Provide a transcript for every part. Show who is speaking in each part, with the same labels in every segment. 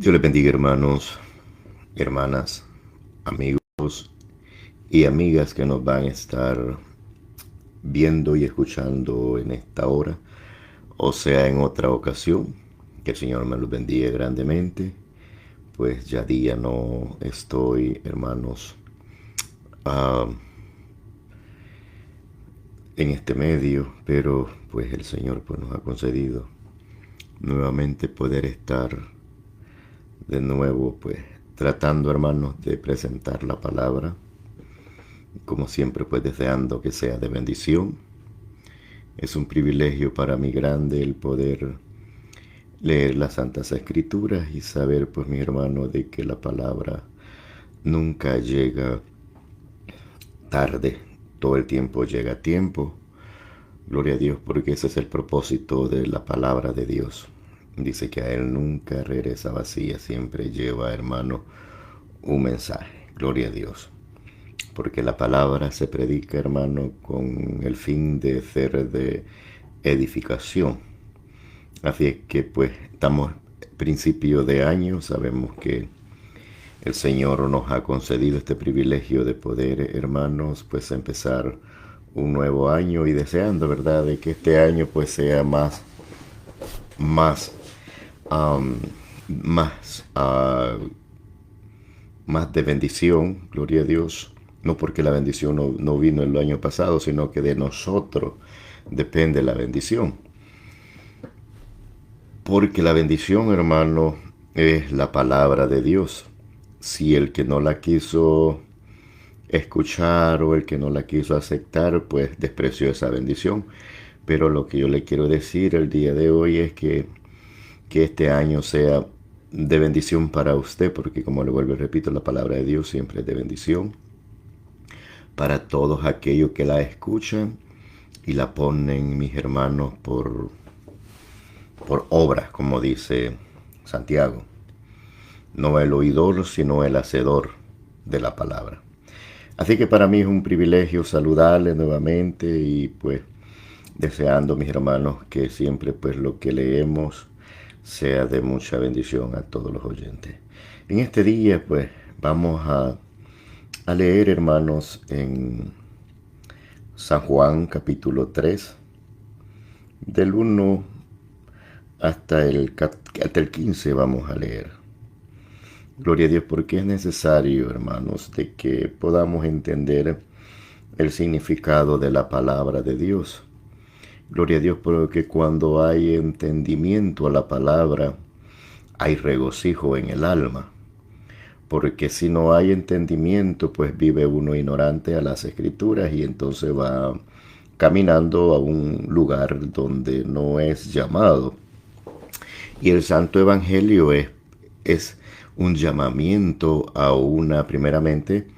Speaker 1: Dios les bendiga, hermanos, hermanas, amigos y amigas que nos van a estar viendo y escuchando en esta hora, o sea, en otra ocasión. Que el Señor me los bendiga grandemente. Pues ya día no estoy, hermanos, ah, en este medio, pero pues el Señor pues nos ha concedido nuevamente poder estar de nuevo, pues tratando, hermanos, de presentar la palabra, como siempre, pues deseando que sea de bendición. Es un privilegio para mí grande el poder leer las Santas Escrituras y saber, pues mi hermano, de que la palabra nunca llega tarde, todo el tiempo llega a tiempo. Gloria a Dios, porque ese es el propósito de la palabra de Dios. Dice que a Él nunca regresa vacía, siempre lleva, hermano, un mensaje. Gloria a Dios. Porque la palabra se predica, hermano, con el fin de ser de edificación. Así es que pues estamos principio de año, sabemos que el Señor nos ha concedido este privilegio de poder, hermanos, pues empezar un nuevo año y deseando, ¿verdad?, de que este año pues sea más, um, más, uh, más de bendición, gloria a Dios. No porque la bendición no vino el año pasado, sino que de nosotros depende la bendición. Porque la bendición, hermano, es la palabra de Dios. Si el que no la quiso escuchar o el que no la quiso aceptar, pues despreció esa bendición. Pero lo que yo le quiero decir el día de hoy es que este año sea de bendición para usted, porque como le vuelvo y repito, la palabra de Dios siempre es de bendición para todos aquellos que la escuchan y la ponen, mis hermanos, por obra, como dice Santiago. No el oidor, sino el hacedor de la palabra. Así que para mí es un privilegio saludarles nuevamente y pues deseando, mis hermanos, que siempre pues lo que leemos sea de mucha bendición a todos los oyentes. En este día pues vamos a leer, hermanos, en San Juan capítulo 3, del 1 hasta el 15 vamos a leer. Gloria a Dios, porque es necesario, hermanos, de que podamos entender el significado de la palabra de Dios. Gloria a Dios, porque cuando hay entendimiento a la palabra, hay regocijo en el alma. Porque si no hay entendimiento, pues vive uno ignorante a las escrituras y entonces va caminando a un lugar donde no es llamado. Y el Santo Evangelio es un llamamiento a primeramente,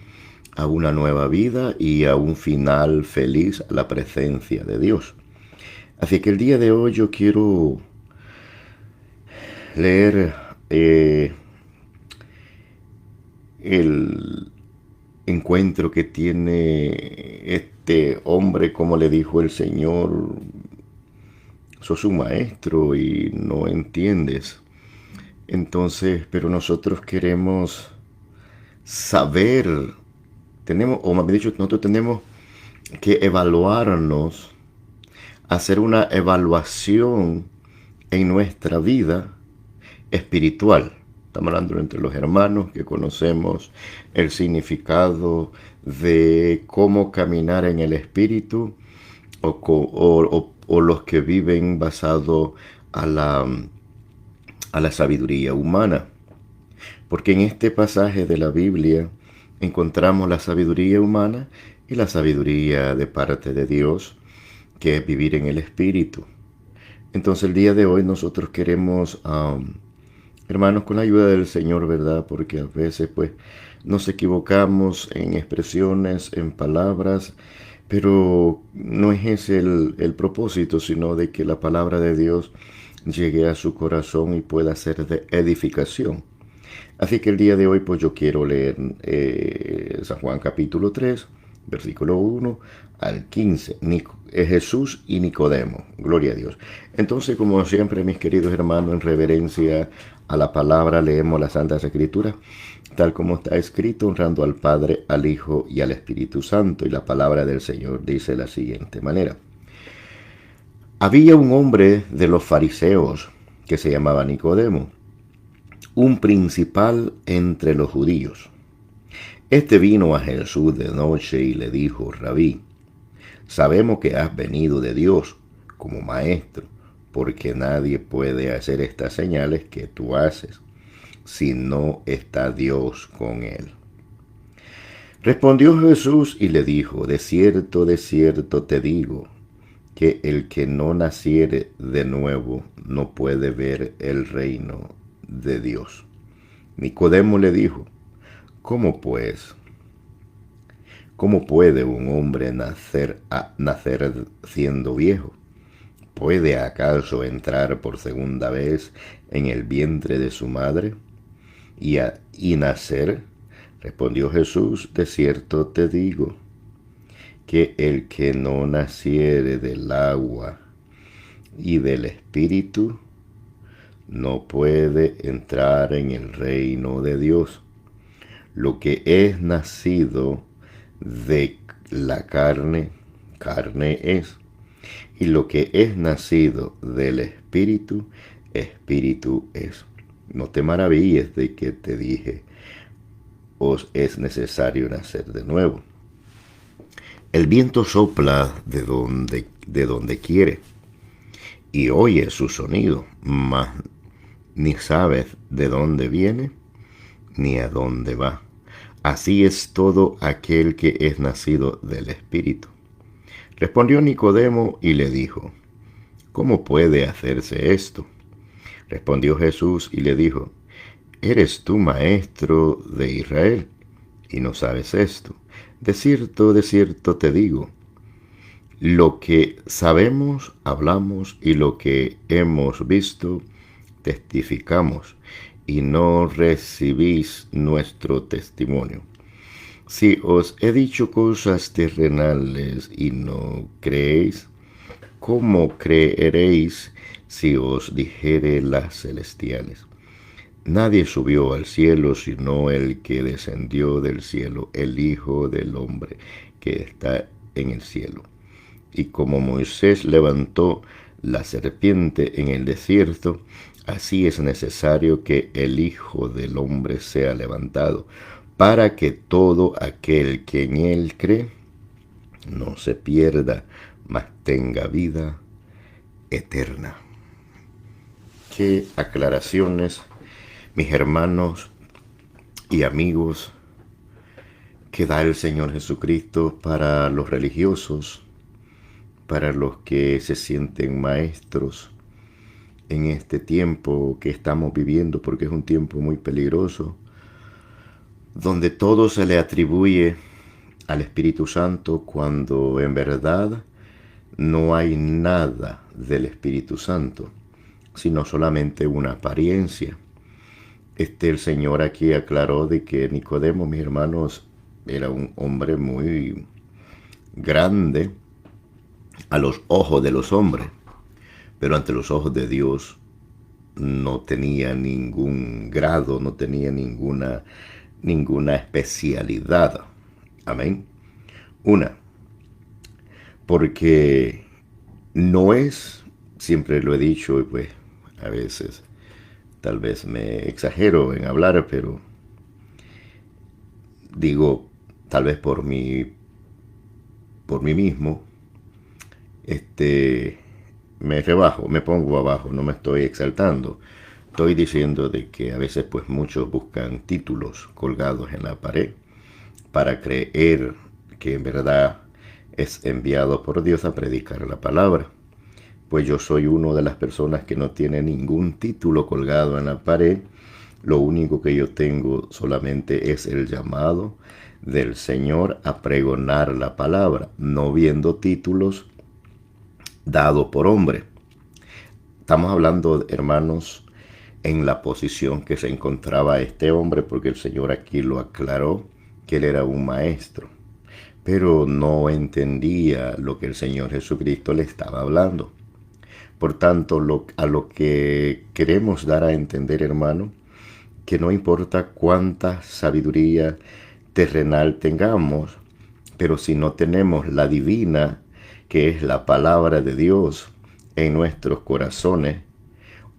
Speaker 1: a una nueva vida y a un final feliz a la presencia de Dios. Así que el día de hoy yo quiero leer el encuentro que tiene este hombre, como le dijo el Señor: sos un maestro y no entiendes. Entonces, pero nosotros queremos saber, o más bien dicho, nosotros tenemos que evaluarnos, hacer una evaluación en nuestra vida espiritual. Estamos hablando entre los hermanos que conocemos el significado de cómo caminar en el espíritu, o los que viven basado a la sabiduría humana. Porque en este pasaje de la Biblia encontramos la sabiduría humana y la sabiduría de parte de Dios, que es vivir en el espíritu. Entonces el día de hoy nosotros queremos, hermanos, con la ayuda del Señor, ¿verdad? Porque a veces pues nos equivocamos en expresiones, en palabras, pero no es ese el propósito, sino de que la palabra de Dios llegue a su corazón y pueda ser de edificación. Así que el día de hoy pues yo quiero leer San Juan capítulo 3, versículo 1 al 15. Es Jesús y Nicodemo. Gloria a Dios. Entonces, como siempre, mis queridos hermanos, en reverencia a la palabra, leemos las Santas Escrituras, tal como está escrito, honrando al Padre, al Hijo y al Espíritu Santo. Y la palabra del Señor dice de la siguiente manera. Había un hombre de los fariseos que se llamaba Nicodemo, un principal entre los judíos. Este vino a Jesús de noche y le dijo: Rabí, sabemos que has venido de Dios como maestro, porque nadie puede hacer estas señales que tú haces si no está Dios con él. Respondió Jesús y le dijo: de cierto te digo, que el que no naciere de nuevo no puede ver el reino de Dios. Nicodemo le dijo: ¿Cómo pues? ¿Cómo puede un hombre nacer siendo viejo? ¿Puede acaso entrar por segunda vez en el vientre de su madre y nacer? Respondió Jesús: de cierto te digo, que el que no naciere del agua y del Espíritu no puede entrar en el reino de Dios. Lo que es nacido de la carne, carne es, y lo que es nacido del Espíritu, Espíritu es. No te maravilles de que te dije: os es necesario nacer de nuevo. El viento sopla de donde quiere y oye su sonido, mas ni sabes de dónde viene ni a dónde va. Así es todo aquel que es nacido del Espíritu. Respondió Nicodemo y le dijo: ¿Cómo puede hacerse esto? Respondió Jesús y le dijo: ¿Eres tú maestro de Israel y no sabes esto? De cierto te digo, lo que sabemos hablamos y lo que hemos visto testificamos, y no recibís nuestro testimonio. Si os he dicho cosas terrenales y no creéis, ¿cómo creeréis si os dijere las celestiales? Nadie subió al cielo sino el que descendió del cielo, el Hijo del Hombre que está en el cielo. Y como Moisés levantó la serpiente en el desierto, así es necesario que el Hijo del Hombre sea levantado, para que todo aquel que en él cree no se pierda, mas tenga vida eterna. Qué aclaraciones, mis hermanos y amigos, que da el Señor Jesucristo para los religiosos, para los que se sienten maestros en este tiempo que estamos viviendo, porque es un tiempo muy peligroso, donde todo se le atribuye al Espíritu Santo, cuando en verdad no hay nada del Espíritu Santo, sino solamente una apariencia. El Señor aquí aclaró de que Nicodemo, mis hermanos, era un hombre muy grande a los ojos de los hombres, pero ante los ojos de Dios no tenía ningún grado, no tenía ninguna especialidad. Amén. Porque no es, siempre lo he dicho, y pues a veces tal vez me exagero en hablar, pero digo, tal vez por mí mismo, me rebajo, me pongo abajo, no me estoy exaltando. Estoy diciendo de que a veces pues muchos buscan títulos colgados en la pared para creer que en verdad es enviado por Dios a predicar la palabra. Pues yo soy una de las personas que no tiene ningún título colgado en la pared. Lo único que yo tengo solamente es el llamado del Señor a pregonar la palabra, no viendo títulos dados por hombre. Estamos hablando, hermanos, en la posición que se encontraba este hombre, porque el Señor aquí lo aclaró, que él era un maestro. pero no entendía lo que el Señor Jesucristo le estaba hablando. Por tanto, a lo que queremos dar a entender, hermano, que no importa cuánta sabiduría terrenal tengamos, pero si no tenemos la divina, que es la palabra de Dios en nuestros corazones,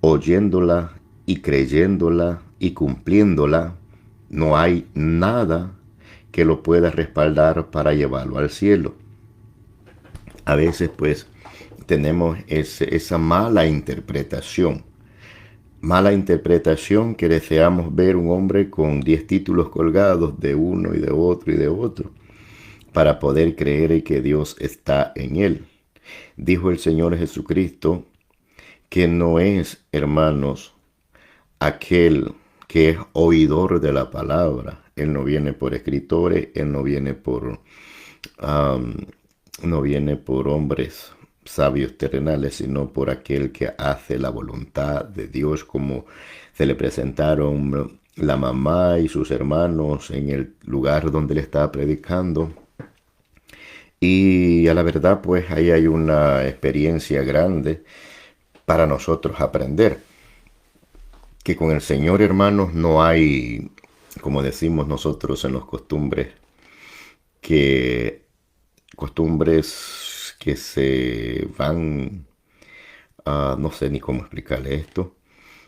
Speaker 1: oyéndola y creyéndola y cumpliéndola, no hay nada que lo pueda respaldar para llevarlo al cielo. A veces pues tenemos esa mala interpretación que deseamos ver un hombre con 10 títulos colgados de uno y de otro y de otro para poder creer que Dios está en él. Dijo el Señor Jesucristo que no es, hermanos, aquel que es oidor de la palabra. Él no viene por escritores, él no viene por hombres sabios terrenales, sino por aquel que hace la voluntad de Dios, como se le presentaron la mamá y sus hermanos en el lugar donde le estaba predicando. Y a la verdad, pues ahí hay una experiencia grande para nosotros aprender. Que con el Señor, hermanos, no hay, como decimos nosotros en los costumbres que se van, no sé ni cómo explicarle esto,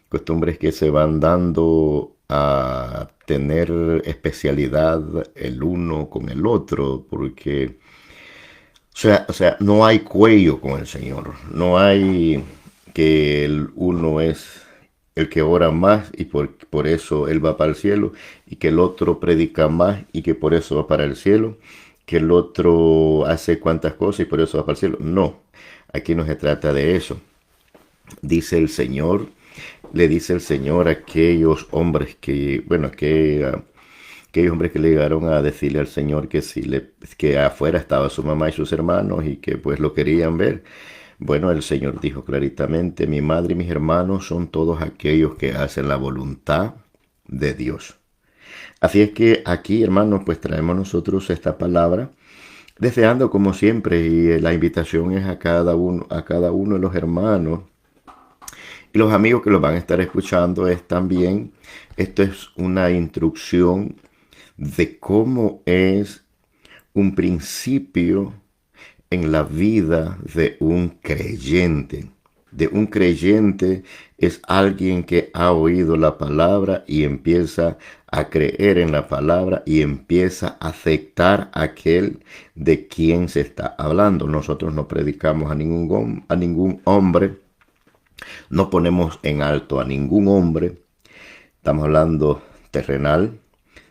Speaker 1: costumbres que se van dando a tener especialidad el uno con el otro, porque, o sea, no hay cuello con el Señor, no hay que el uno es el que ora más y por eso él va para el cielo, y que el otro predica más y que por eso va para el cielo, que el otro hace cuantas cosas y por eso va para el cielo. No, aquí no se trata de eso. Dice el Señor, le dice el Señor a aquellos hombres aquellos hombres que le llegaron a decirle al Señor que afuera estaba su mamá y sus hermanos y que pues lo querían ver. Bueno, el Señor dijo claritamente: mi madre y mis hermanos son todos aquellos que hacen la voluntad de Dios. Así es que aquí, hermanos, pues traemos nosotros esta palabra, deseando como siempre, y la invitación es a cada uno de los hermanos y los amigos que los van a estar escuchando, es también, esto es una instrucción de cómo es un principio en la vida de un creyente. De un creyente es alguien que ha oído la palabra y empieza a creer en la palabra y empieza a aceptar aquel de quien se está hablando. Nosotros no predicamos a ningún hombre, no ponemos en alto a ningún hombre, estamos hablando terrenal,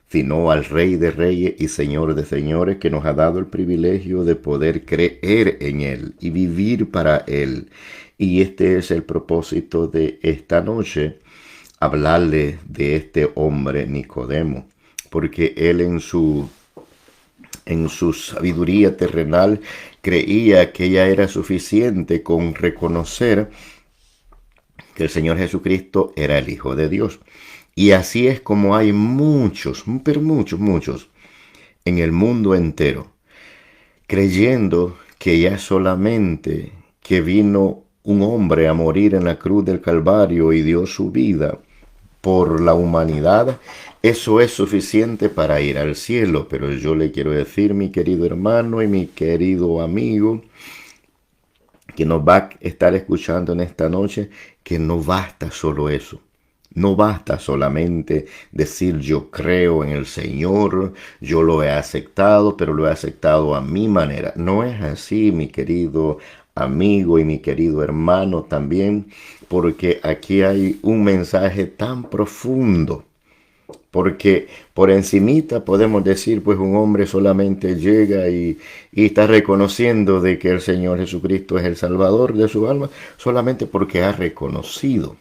Speaker 1: sino al Rey de Reyes y Señor de Señores, que nos ha dado el privilegio de poder creer en Él y vivir para Él. Y este es el propósito de esta noche, hablarle de este hombre Nicodemo, porque él en su sabiduría terrenal creía que ya era suficiente con reconocer que el Señor Jesucristo era el Hijo de Dios. Y así es como hay muchos, pero muchos en el mundo entero, creyendo que ya solamente que vino un hombre a morir en la cruz del Calvario y dio su vida por la humanidad, eso es suficiente para ir al cielo. Pero yo le quiero decir, mi querido hermano y mi querido amigo, que nos va a estar escuchando en esta noche, que no basta solo eso. No basta solamente decir yo creo en el Señor, yo lo he aceptado, pero lo he aceptado a mi manera. No es así, mi querido amigo y mi querido hermano también, porque aquí hay un mensaje tan profundo. Porque por encimita podemos decir, pues un hombre solamente llega y está reconociendo de que el Señor Jesucristo es el Salvador de su alma, solamente porque ha reconocido.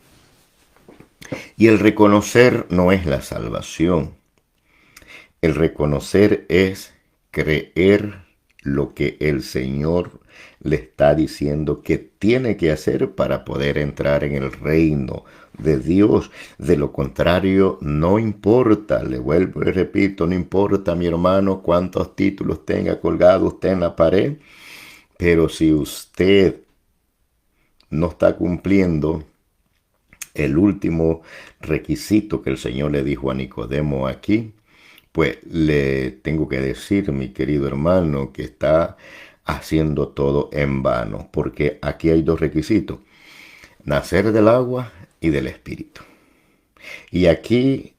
Speaker 1: Y el reconocer no es la salvación. El reconocer es creer lo que el Señor le está diciendo que tiene que hacer para poder entrar en el reino de Dios. De lo contrario, no importa, le vuelvo y repito, no importa, mi hermano, cuántos títulos tenga colgado usted en la pared, pero si usted no está cumpliendo el último requisito que el Señor le dijo a Nicodemo aquí, pues le tengo que decir, mi querido hermano, que está haciendo todo en vano, porque aquí hay dos requisitos: nacer del agua y del Espíritu. Y aquí,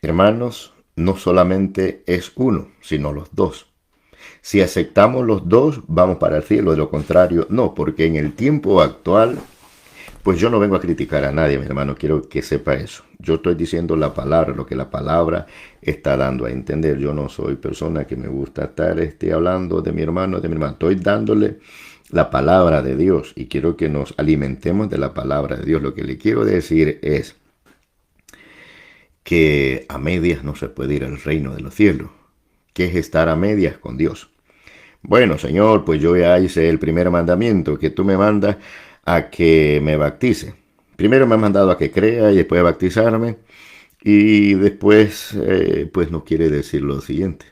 Speaker 1: hermanos, no solamente es uno, sino los dos. Si aceptamos los dos, vamos para el cielo; de lo contrario, no, porque en el tiempo actual, pues yo no vengo a criticar a nadie, mi hermano, quiero que sepa eso. Yo estoy diciendo la palabra, lo que la palabra está dando a entender. Yo no soy persona que me gusta estar hablando de mi hermano, de mi hermano. Estoy dándole la palabra de Dios y quiero que nos alimentemos de la palabra de Dios. Lo que le quiero decir es que a medias no se puede ir al reino de los cielos. ¿Qué es estar a medias con Dios? Bueno, Señor, pues yo ya hice el primer mandamiento, que tú me mandas a que me bautice. Primero me has mandado a que crea y después a bautizarme. Y después, pues no quiere decir lo siguiente: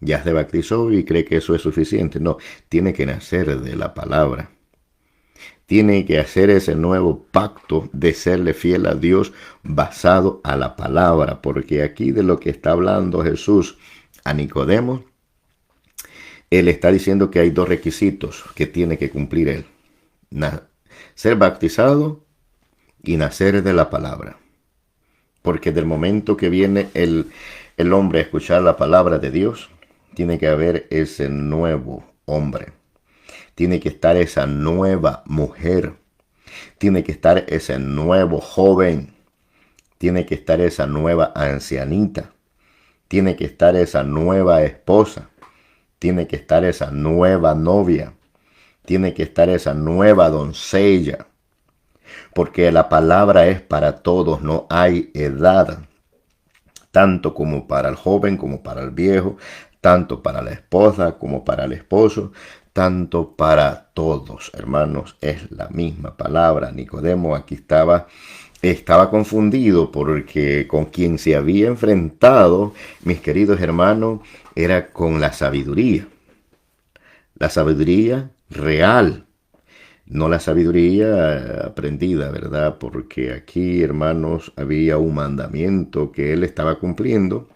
Speaker 1: ya se bautizó y cree que eso es suficiente. No, tiene que nacer de la palabra. Tiene que hacer ese nuevo pacto de serle fiel a Dios basado a la palabra. Porque aquí de lo que está hablando Jesús a Nicodemo, él está diciendo que hay dos requisitos que tiene que cumplir él: ser bautizado y nacer de la palabra. Porque del momento que viene el hombre a escuchar la palabra de Dios, tiene que haber ese nuevo hombre. Tiene que estar esa nueva mujer. Tiene que estar ese nuevo joven. Tiene que estar esa nueva ancianita. Tiene que estar esa nueva esposa. Tiene que estar esa nueva novia. Tiene que estar esa nueva doncella. Porque la palabra es para todos, no hay edad. Tanto como para el joven, como para el viejo, tanto para la esposa como para el esposo, tanto para todos, hermanos, es la misma palabra. Nicodemo aquí estaba confundido porque con quien se había enfrentado, mis queridos hermanos, era con la sabiduría real, no la sabiduría aprendida, ¿verdad? Porque aquí, hermanos, había un mandamiento que él estaba cumpliendo,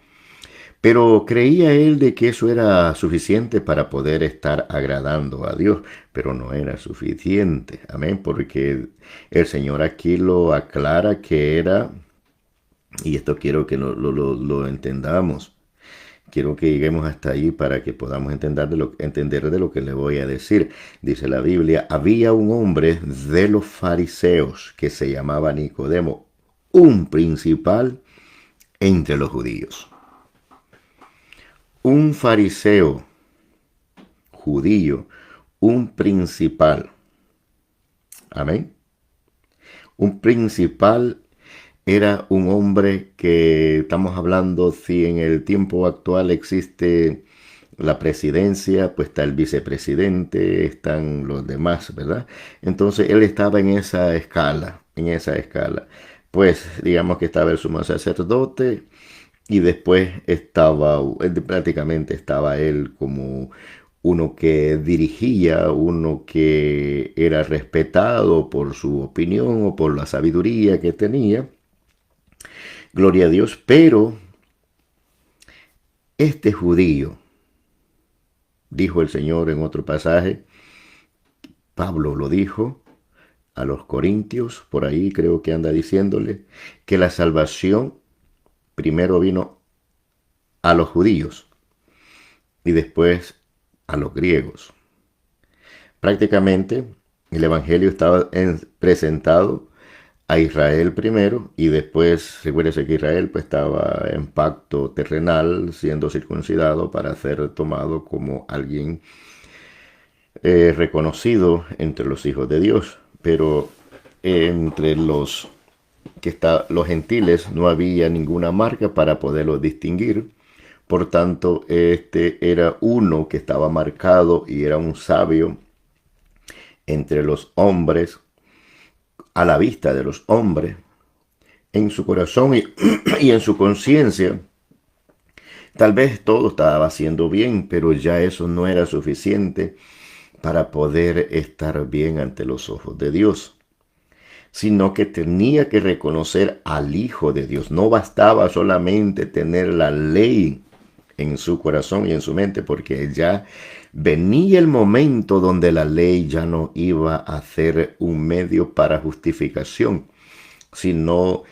Speaker 1: pero creía él de que eso era suficiente para poder estar agradando a Dios, pero no era suficiente, amén, porque el Señor aquí lo aclara que era, y esto quiero que lo entendamos. Quiero que lleguemos hasta ahí para que podamos entender de lo que le voy a decir. Dice la Biblia: había un hombre de los fariseos que se llamaba Nicodemo, un principal entre los judíos. Un fariseo judío, un principal. Amén. Un principal era un hombre que, estamos hablando, si en el tiempo actual existe la presidencia, pues está el vicepresidente, están los demás, ¿verdad? Entonces él estaba en esa escala. Pues digamos que estaba el sumo sacerdote y después prácticamente estaba él como uno que dirigía, uno que era respetado por su opinión o por la sabiduría que tenía. Gloria a Dios, pero este judío, dijo el Señor en otro pasaje, Pablo lo dijo a los corintios, por ahí creo que anda diciéndole, que la salvación primero vino a los judíos y después a los griegos. Prácticamente el evangelio estaba presentado a Israel primero y después, recuérdese que Israel pues estaba en pacto terrenal, siendo circuncidado para ser tomado como alguien reconocido entre los hijos de Dios. Pero entre los gentiles no había ninguna marca para poderlo distinguir, Por tanto, este era uno que estaba marcado y era un sabio entre los hombres, a la vista de los hombres, en su corazón y en su conciencia. Tal vez todo estaba haciendo bien, pero ya eso no era suficiente para poder estar bien ante los ojos de Dios, sino que tenía que reconocer al Hijo de Dios. No bastaba solamente tener la ley en su corazón y en su mente, porque ya venía el momento donde la ley ya no iba a ser un medio para justificación, sino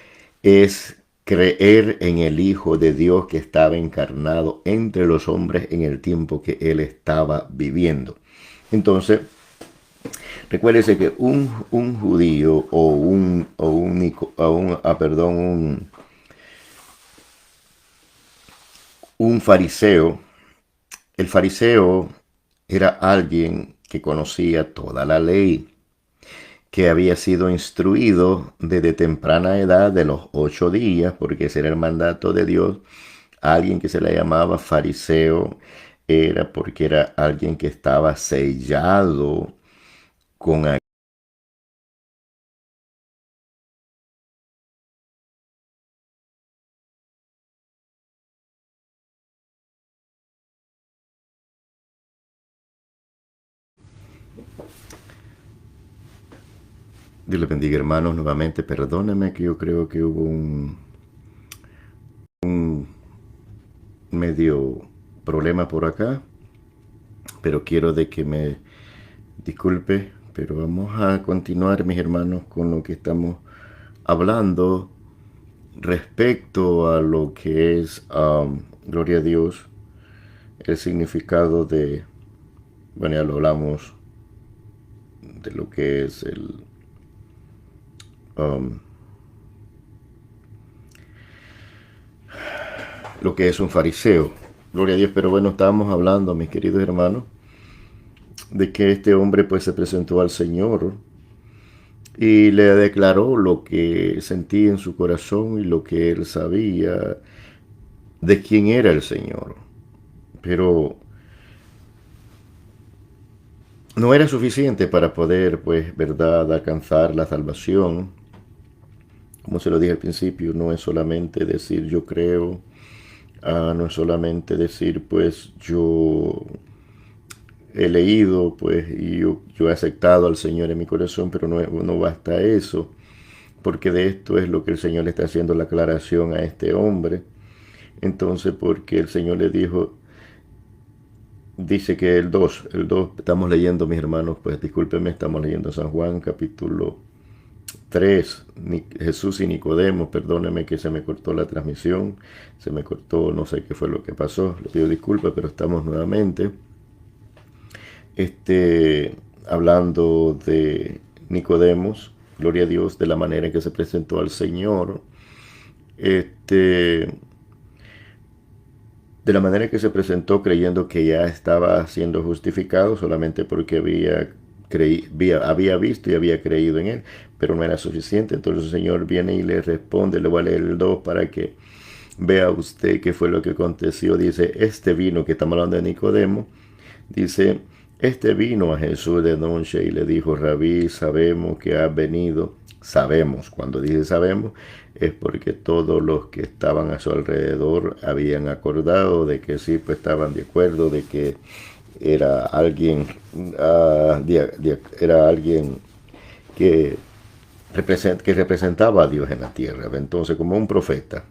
Speaker 1: es creer en el Hijo de Dios que estaba encarnado entre los hombres en el tiempo que él estaba viviendo. Entonces, recuérdese que un judío un fariseo, el fariseo era alguien que conocía toda la ley, que había sido instruido desde temprana edad de los 8 días, porque ese era el mandato de Dios. Alguien que se le llamaba fariseo era porque era alguien que estaba sellado con aquel. Dios le bendiga, hermanos, nuevamente. Perdónenme que yo creo que hubo un medio problema por acá, pero quiero de que me disculpe, pero vamos a continuar, mis hermanos, con lo que estamos hablando respecto a lo que es, gloria a Dios, el significado de, bueno, ya lo hablamos, de lo que es um, lo que es un fariseo. Gloria a Dios, pero bueno, estábamos hablando, mis queridos hermanos, de que este hombre pues se presentó al Señor y le declaró lo que sentía en su corazón y lo que él sabía de quién era el Señor. Pero no era suficiente para poder, pues, verdad, alcanzar la salvación. Como se lo dije al principio, no es solamente decir yo creo, no es solamente decir pues yo he leído pues y yo he aceptado al Señor en mi corazón, pero no basta eso, porque de esto es lo que el Señor le está haciendo la aclaración a este hombre. Entonces, porque el Señor le dijo, dice que el 2 estamos leyendo, mis hermanos, pues discúlpenme, estamos leyendo San Juan capítulo 3, Jesús y Nicodemo. Perdóneme que se me cortó la transmisión, se me cortó, no sé qué fue lo que pasó, le pido disculpas, pero estamos nuevamente hablando de Nicodemos, gloria a Dios, de la manera en que se presentó al Señor, de la manera en que se presentó creyendo que ya estaba siendo justificado solamente porque había visto y había creído en él, pero no era suficiente. Entonces el Señor viene y le responde, le voy a leer el 2 para que vea usted qué fue lo que aconteció. Dice, este vino, que estamos hablando de Nicodemo, dice, este vino a Jesús de noche y le dijo, Rabí, sabemos que has venido. Sabemos, cuando dice sabemos, es porque todos los que estaban a su alrededor habían acordado de que sí, pues estaban de acuerdo de que era alguien, era alguien que, que representaba a Dios en la tierra, entonces como un profeta.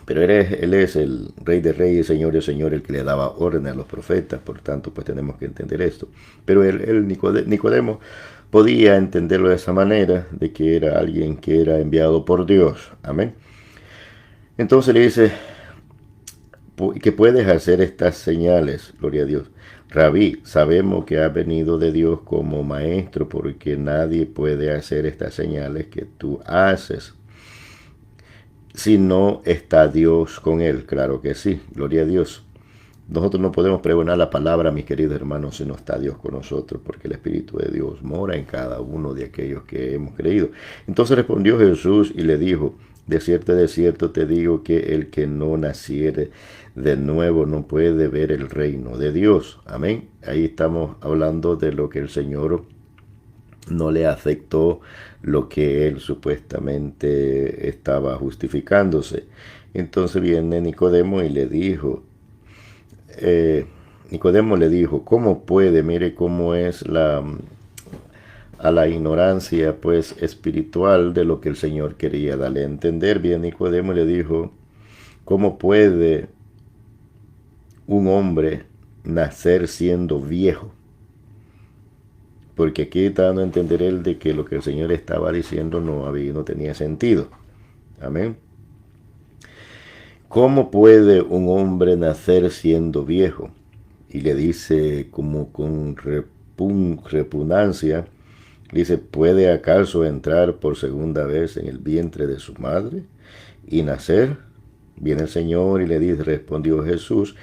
Speaker 1: Pero él es el Rey de Reyes, Señor de Señor, el que le daba orden a los profetas, por tanto, pues tenemos que entender esto. Pero Nicodemo podía entenderlo de esa manera, de que era alguien que era enviado por Dios. Amén. Entonces le dice que puedes hacer estas señales, gloria a Dios. Rabí, sabemos que has venido de Dios como maestro, porque nadie puede hacer estas señales que tú haces si no está Dios con él. Claro que sí, gloria a Dios. Nosotros no podemos pregonar la palabra, mis queridos hermanos, si no está Dios con nosotros, porque el Espíritu de Dios mora en cada uno de aquellos que hemos creído. Entonces respondió Jesús y le dijo, de cierto te digo que el que no naciere de nuevo no puede ver el reino de Dios. Amén. Ahí estamos hablando de lo que el Señor no le afectó, lo que él supuestamente estaba justificándose. Entonces viene Nicodemo y le dijo, Nicodemo le dijo, ¿cómo puede? Mire cómo es a la ignorancia pues espiritual de lo que el Señor quería darle a entender. Bien, Nicodemo le dijo, ¿cómo puede un hombre nacer siendo viejo? Porque aquí está dando a entender él de que lo que el Señor estaba diciendo no tenía sentido. Amén. ¿Cómo puede un hombre nacer siendo viejo? Y le dice como con repugnancia, dice, ¿puede acaso entrar por segunda vez en el vientre de su madre y nacer? Viene el Señor y le dice, respondió Jesús,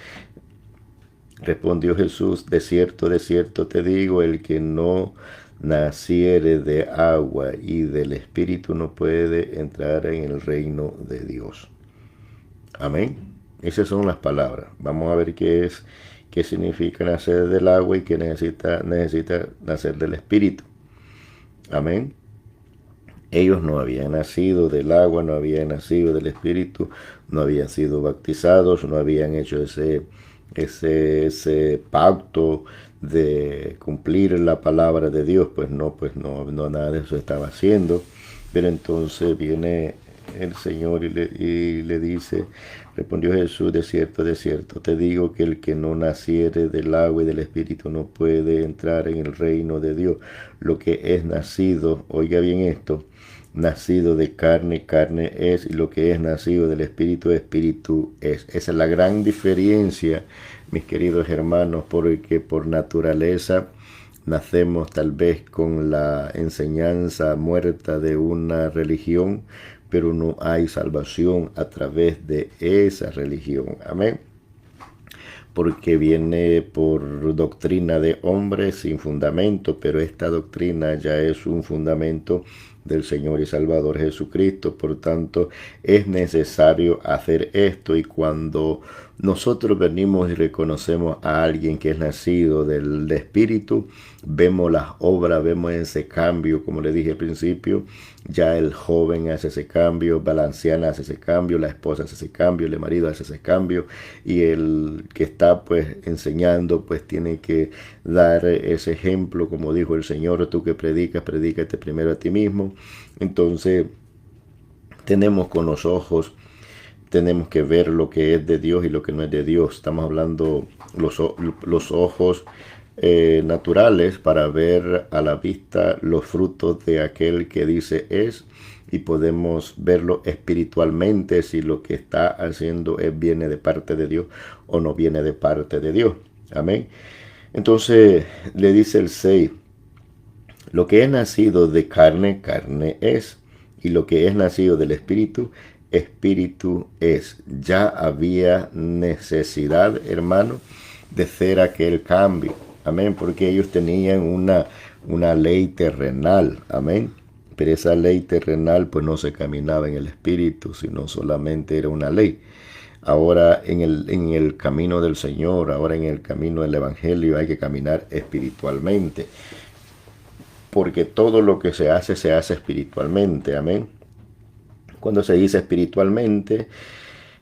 Speaker 1: de cierto te digo, el que no naciere de agua y del Espíritu no puede entrar en el reino de Dios. Amén. Esas son las palabras. Vamos a ver qué significa nacer del agua y qué necesita nacer del Espíritu. Amén. Ellos no habían nacido del agua, no habían nacido del Espíritu, no habían sido bautizados, no habían hecho ese pacto de cumplir la palabra de Dios, pues no, nada de eso estaba haciendo. Pero entonces viene el Señor y le dice, respondió Jesús, de cierto te digo que el que no naciere del agua y del Espíritu no puede entrar en el reino de Dios. Lo que es nacido, oiga bien esto, nacido de carne, carne es, y lo que es nacido del Espíritu, Espíritu es. Esa es la gran diferencia, mis queridos hermanos, porque por naturaleza nacemos tal vez con la enseñanza muerta de una religión, pero no hay salvación a través de esa religión. Amén. Porque viene por doctrina de hombres sin fundamento, pero esta doctrina ya es un fundamento del Señor y Salvador Jesucristo. Por tanto, es necesario hacer esto, y cuando nosotros venimos y reconocemos a alguien que es nacido del Espíritu, vemos las obras, vemos ese cambio, como le dije al principio, ya el joven hace ese cambio, la anciana hace ese cambio, la esposa hace ese cambio, el marido hace ese cambio, y el que está pues enseñando pues tiene que dar ese ejemplo, como dijo el Señor, tú que predicas, predícate primero a ti mismo. Entonces tenemos con los ojos, tenemos que ver lo que es de Dios y lo que no es de Dios. Estamos hablando los ojos naturales para ver a la vista los frutos de aquel que dice es, y podemos verlo espiritualmente si lo que está haciendo viene de parte de Dios o no viene de parte de Dios. Amén. Entonces le dice el 6, lo que es nacido de carne, carne es, y lo que es nacido del Espíritu, Espíritu es. Ya había necesidad, hermano, de hacer aquel cambio. Amén, porque ellos tenían una ley terrenal. Amén. Pero esa ley terrenal pues no se caminaba en el Espíritu, sino solamente era una ley. Ahora en el camino del Señor, ahora en el camino del Evangelio hay que caminar espiritualmente. Porque todo lo que se hace espiritualmente. Amén. Cuando se dice espiritualmente,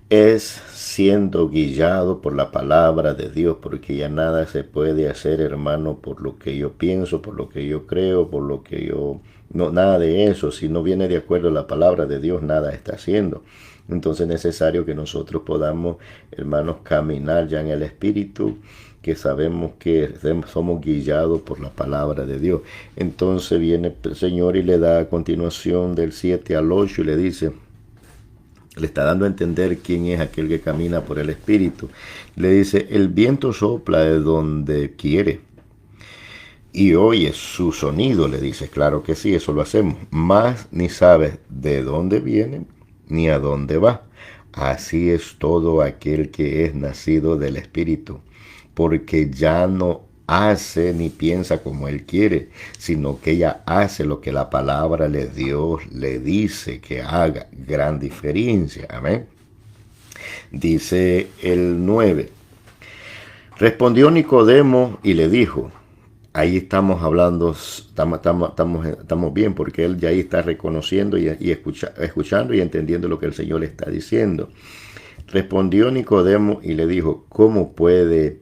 Speaker 1: es siendo guiado por la palabra de Dios, porque ya nada se puede hacer, hermano, por lo que yo pienso, por lo que yo creo, por lo que yo... No, nada de eso. Si no viene de acuerdo a la palabra de Dios, nada está haciendo. Entonces es necesario que nosotros podamos, hermanos, caminar ya en el Espíritu, que sabemos que somos guiados por la palabra de Dios. Entonces viene el Señor y le da a continuación del 7 al 8 y le dice... Le está dando a entender quién es aquel que camina por el Espíritu. Le dice, el viento sopla de donde quiere y oyes su sonido. Le dice, claro que sí, eso lo hacemos. Mas ni sabes de dónde viene ni a dónde va. Así es todo aquel que es nacido del Espíritu. Porque ya no hace ni piensa como él quiere, sino que ella hace lo que la palabra de Dios le dice que haga. Gran diferencia. Amén. Dice el 9. Respondió Nicodemo y le dijo, ahí estamos hablando, estamos bien, porque él ya ahí está reconociendo y escuchando y entendiendo lo que el Señor le está diciendo. Respondió Nicodemo y le dijo, ¿cómo puede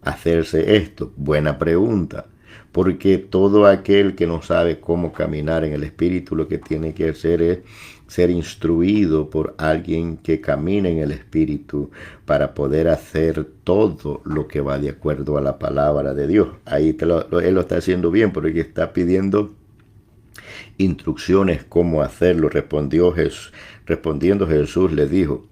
Speaker 1: hacerse esto? Buena pregunta, porque todo aquel que no sabe cómo caminar en el Espíritu, lo que tiene que hacer es ser instruido por alguien que camine en el Espíritu para poder hacer todo lo que va de acuerdo a la palabra de Dios. Ahí él lo está haciendo bien, porque está pidiendo instrucciones cómo hacerlo. Respondiendo Jesús le dijo,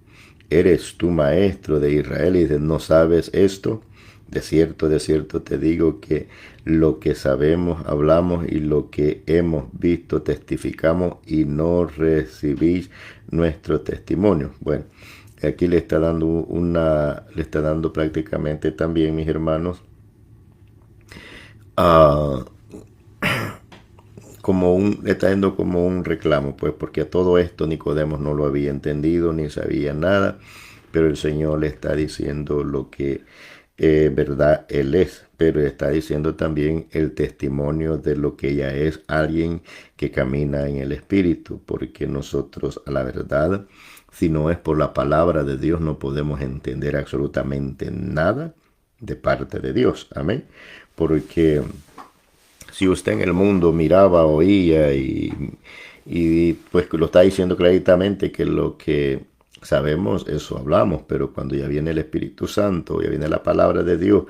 Speaker 1: ¿eres tú maestro de Israel y no sabes esto? De cierto te digo que lo que sabemos hablamos y lo que hemos visto testificamos y no recibís nuestro testimonio. Bueno, aquí le está dando prácticamente también, mis hermanos, le está dando como un reclamo, pues, porque a todo esto Nicodemo no lo había entendido ni sabía nada, pero el Señor le está diciendo lo que verdad él es, pero está diciendo también el testimonio de lo que ella es, alguien que camina en el Espíritu, porque nosotros, a la verdad, si no es por la palabra de Dios, no podemos entender absolutamente nada de parte de Dios. Amén. Porque si usted en el mundo miraba, oía y pues lo está diciendo claramente que lo que sabemos, eso hablamos, pero cuando ya viene el Espíritu Santo, ya viene la palabra de Dios,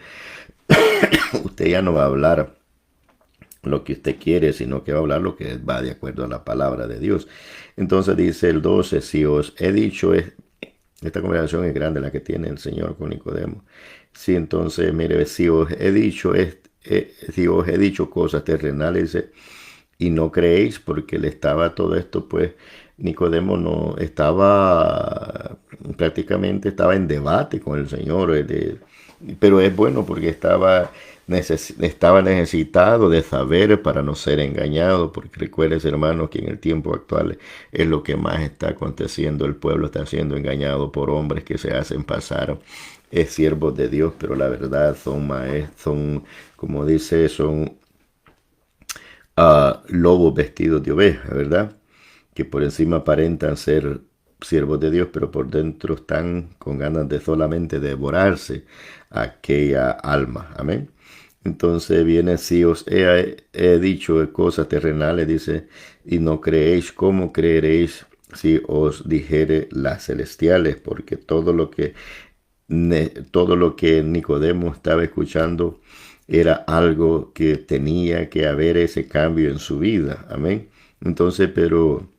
Speaker 1: usted ya no va a hablar lo que usted quiere, sino que va a hablar lo que va de acuerdo a la palabra de Dios. Entonces dice el 12, si os he dicho, esta conversación es grande la que tiene el Señor con Nicodemo. Sí, entonces, mire, si os he dicho cosas terrenales y no creéis, porque le estaba todo esto, pues Nicodemo no estaba, prácticamente estaba en debate con el Señor, pero es bueno porque estaba necesitado de saber para no ser engañado, porque recuerdes, hermanos, que en el tiempo actual es lo que más está aconteciendo. El pueblo está siendo engañado por hombres que se hacen pasar siervos de Dios, pero la verdad son maestros, como dice, son lobos vestidos de oveja, ¿verdad? Que por encima aparentan ser siervos de Dios, pero por dentro están con ganas de solamente devorarse aquella alma. Amén. Entonces viene, si os he dicho cosas terrenales, dice, y no creéis, ¿cómo creeréis si os dijere las celestiales? Porque todo lo que Nicodemo estaba escuchando era algo que tenía que haber ese cambio en su vida. Amén. Entonces, pero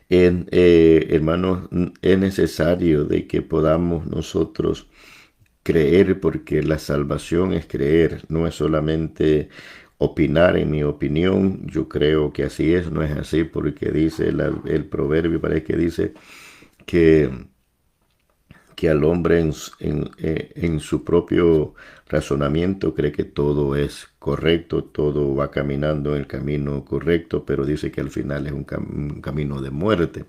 Speaker 1: hermanos, es necesario de que podamos nosotros creer, porque la salvación es creer, no es solamente opinar. En mi opinión, yo creo que así es, no es así, porque dice el proverbio, parece que dice que al hombre en su propio razonamiento cree que todo es correcto, todo va caminando en el camino correcto, pero dice que al final es un camino de muerte.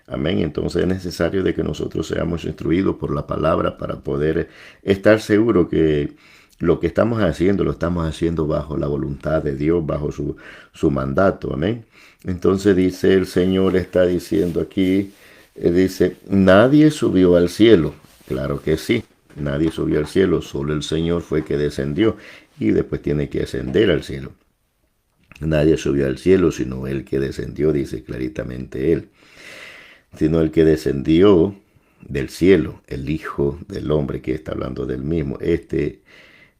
Speaker 1: Amén. Entonces es necesario de que nosotros seamos instruidos por la palabra para poder estar seguros que lo que estamos haciendo, lo estamos haciendo bajo la voluntad de Dios, bajo su mandato. Amén. Entonces dice el Señor, está diciendo aquí, dice, nadie subió al cielo. Claro que sí, nadie subió al cielo, solo el Señor fue que descendió y después tiene que ascender al cielo. Nadie subió al cielo, sino el que descendió, dice claritamente él. Sino el que descendió del cielo, el Hijo del Hombre, que está hablando del mismo. Este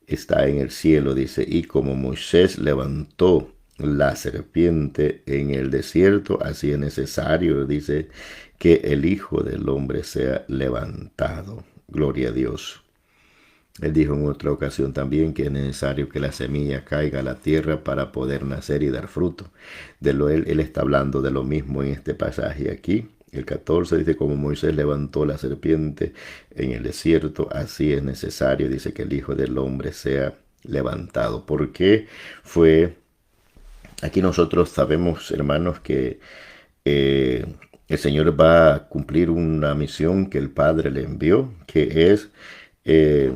Speaker 1: está en el cielo, dice, y como Moisés levantó la serpiente en el desierto, así es necesario, dice, que el Hijo del Hombre sea levantado. Gloria a Dios. Él dijo en otra ocasión también que es necesario que la semilla caiga a la tierra para poder nacer y dar fruto. Él está hablando de lo mismo en este pasaje aquí. El 14 dice, como Moisés levantó la serpiente en el desierto, así es necesario, dice, que el Hijo del Hombre sea levantado. ¿Por qué fue? Aquí nosotros sabemos, hermanos, que eh, el Señor va a cumplir una misión que el Padre le envió, eh,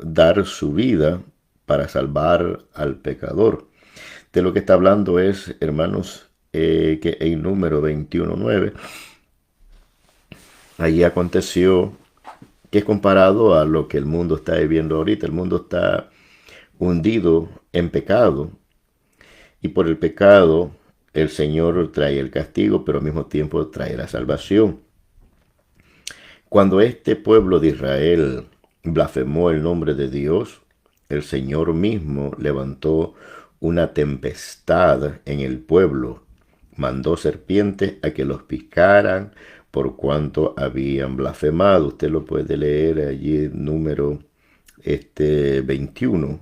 Speaker 1: dar su vida para salvar al pecador. De lo que está hablando es, hermanos, que en número 21:9, allí aconteció que es comparado a lo que el mundo está viviendo ahorita. El mundo está hundido en pecado y por el pecado el Señor trae el castigo, pero al mismo tiempo trae la salvación. Cuando este pueblo de Israel blasfemó el nombre de Dios, el Señor mismo levantó una tempestad en el pueblo, mandó serpientes a que los picaran por cuanto habían blasfemado. Usted lo puede leer allí en número 21.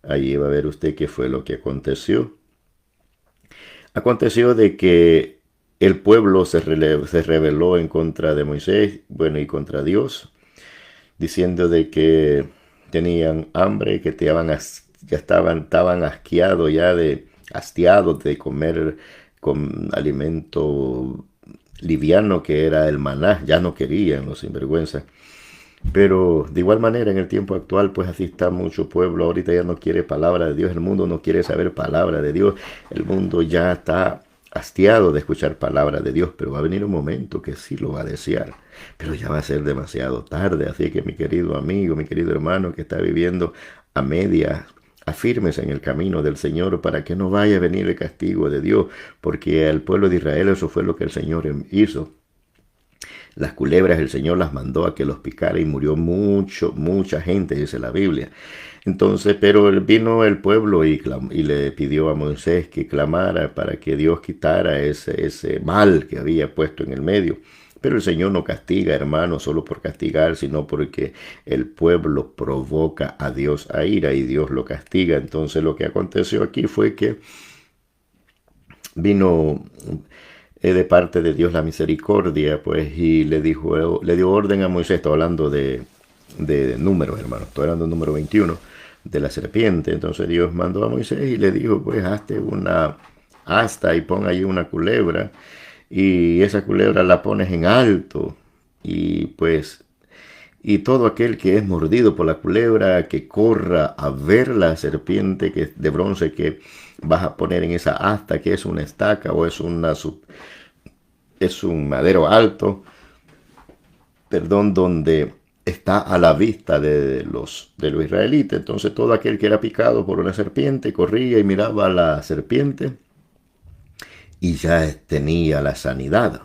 Speaker 1: Allí va a ver usted qué fue lo que aconteció. Aconteció de que el pueblo se rebeló en contra de Moisés, bueno, y contra Dios, diciendo de que tenían hambre, que estaban asqueados hastiados de comer con alimento liviano que era el maná. Ya no querían los sinvergüenzas. Pero de igual manera en el tiempo actual, pues así está mucho pueblo. Ahorita ya no quiere palabra de Dios. El mundo no quiere saber palabra de Dios. El mundo ya está hastiado de escuchar palabra de Dios. Pero va a venir un momento que sí lo va a desear. Pero ya va a ser demasiado tarde. Así que mi querido amigo, mi querido hermano que está viviendo a medias, afírmese en el camino del Señor para que no vaya a venir el castigo de Dios. Porque al pueblo de Israel eso fue lo que el Señor hizo. Las culebras el Señor las mandó a que los picara y murió mucha gente, dice la Biblia. Entonces, pero vino el pueblo y le pidió a Moisés que clamara para que Dios quitara ese mal que había puesto en el medio. Pero el Señor no castiga, hermano, solo por castigar, sino porque el pueblo provoca a Dios a ira y Dios lo castiga. Entonces lo que aconteció aquí fue que vino de parte de Dios la misericordia, pues, y le dio orden a Moisés. Estoy hablando de números, hermano, estoy hablando del número 21, de la serpiente. Entonces Dios mandó a Moisés y le dijo, pues, hazte una asta y pon allí una culebra, y esa culebra la pones en alto, y pues, y todo aquel que es mordido por la culebra, que corra a ver la serpiente que de bronce que vas a poner en esa asta, que es una estaca o es un madero alto, perdón, donde está a la vista de los israelitas. Entonces todo aquel que era picado por una serpiente corría y miraba a la serpiente y ya tenía la sanidad.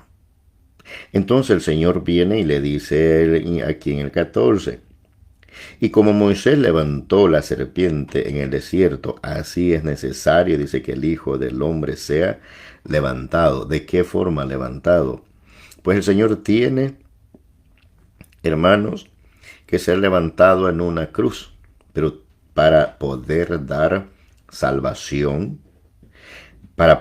Speaker 1: Entonces el Señor viene y le dice aquí en el 14, y como Moisés levantó la serpiente en el desierto, así es necesario, dice, que el Hijo del Hombre sea levantado. ¿De qué forma levantado? Pues el Señor tiene, hermanos, que ser levantado en una cruz, pero para poder dar salvación, bueno,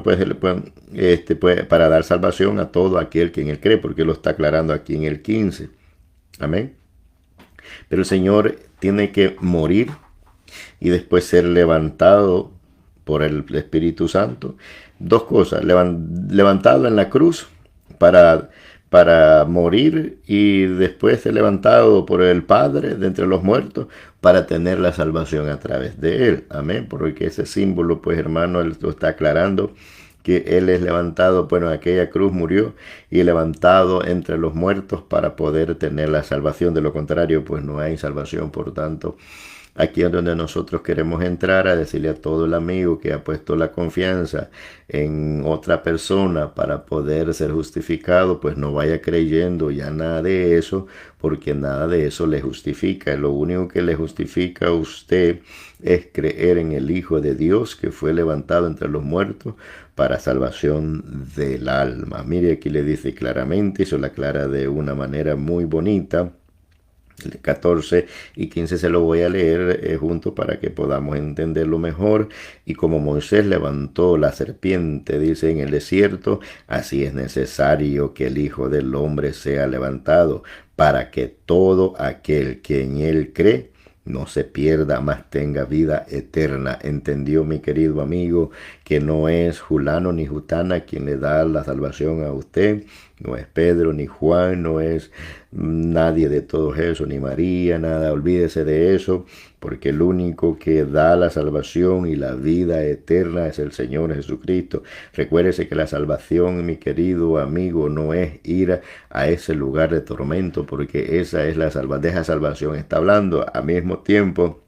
Speaker 1: pues, para dar salvación a todo aquel que en él cree, porque lo está aclarando aquí en el 15. Amén. Pero el Señor tiene que morir y después ser levantado por el Espíritu Santo. Dos cosas: levantado en la cruz para morir, y después ser levantado por el Padre de entre los muertos para tener la salvación a través de él. Amén. Porque ese símbolo, pues, hermano, él lo está aclarando, que él es levantado, bueno, aquella cruz murió y levantado entre los muertos para poder tener la salvación. De lo contrario, pues no hay salvación. Por tanto, aquí es donde nosotros queremos entrar, a decirle a todo el amigo que ha puesto la confianza en otra persona para poder ser justificado, pues no vaya creyendo ya nada de eso, porque nada de eso le justifica. Lo único que le justifica a usted es creer en el Hijo de Dios que fue levantado entre los muertos para salvación del alma. Mire, aquí le dice claramente, eso la aclara de una manera muy bonita, 14 y 15 se lo voy a leer juntos para que podamos entenderlo mejor. Y como Moisés levantó la serpiente, dice en el desierto, así es necesario que el Hijo del Hombre sea levantado, para que todo aquel que en él cree no se pierda, mas tenga vida eterna. Entendió, mi querido amigo, que no es Julano ni Jutana quien le da la salvación a usted, no es Pedro ni Juan, no es nadie de todos esos, ni María, nada. Olvídese de eso, porque el único que da la salvación y la vida eterna es el Señor Jesucristo. Recuérdese que la salvación, mi querido amigo, no es ir a ese lugar de tormento, porque esa es la salvación. De esa salvación está hablando. Al mismo tiempo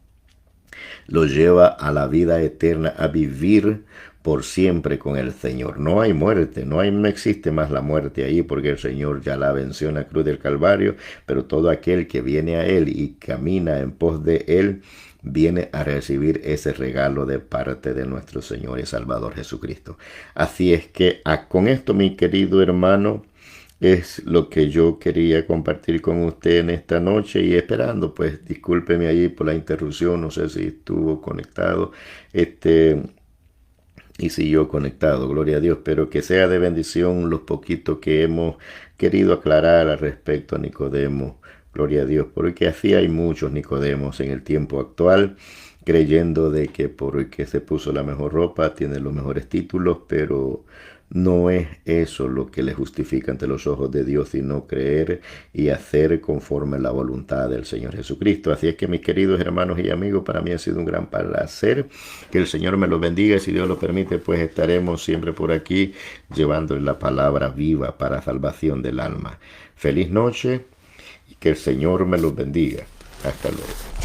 Speaker 1: lo lleva a la vida eterna, a vivir por siempre con el Señor. No hay muerte, no existe más la muerte ahí, porque el Señor ya la venció en la cruz del Calvario, pero todo aquel que viene a Él y camina en pos de Él, viene a recibir ese regalo de parte de nuestro Señor y Salvador Jesucristo. Así es que con esto, mi querido hermano, es lo que yo quería compartir con usted en esta noche, y esperando, pues discúlpeme allí por la interrupción, no sé si estuvo conectado, y siguió conectado, gloria a Dios, pero que sea de bendición los poquitos que hemos querido aclarar al respecto a Nicodemo, gloria a Dios, porque así hay muchos Nicodemos en el tiempo actual, creyendo de que porque se puso la mejor ropa tiene los mejores títulos, pero no es eso lo que le justifica ante los ojos de Dios, sino creer y hacer conforme la voluntad del Señor Jesucristo. Así es que, mis queridos hermanos y amigos, para mí ha sido un gran placer. Que el Señor me los bendiga, y si Dios lo permite, pues estaremos siempre por aquí llevándoles la palabra viva para salvación del alma. Feliz noche y que el Señor me los bendiga. Hasta luego.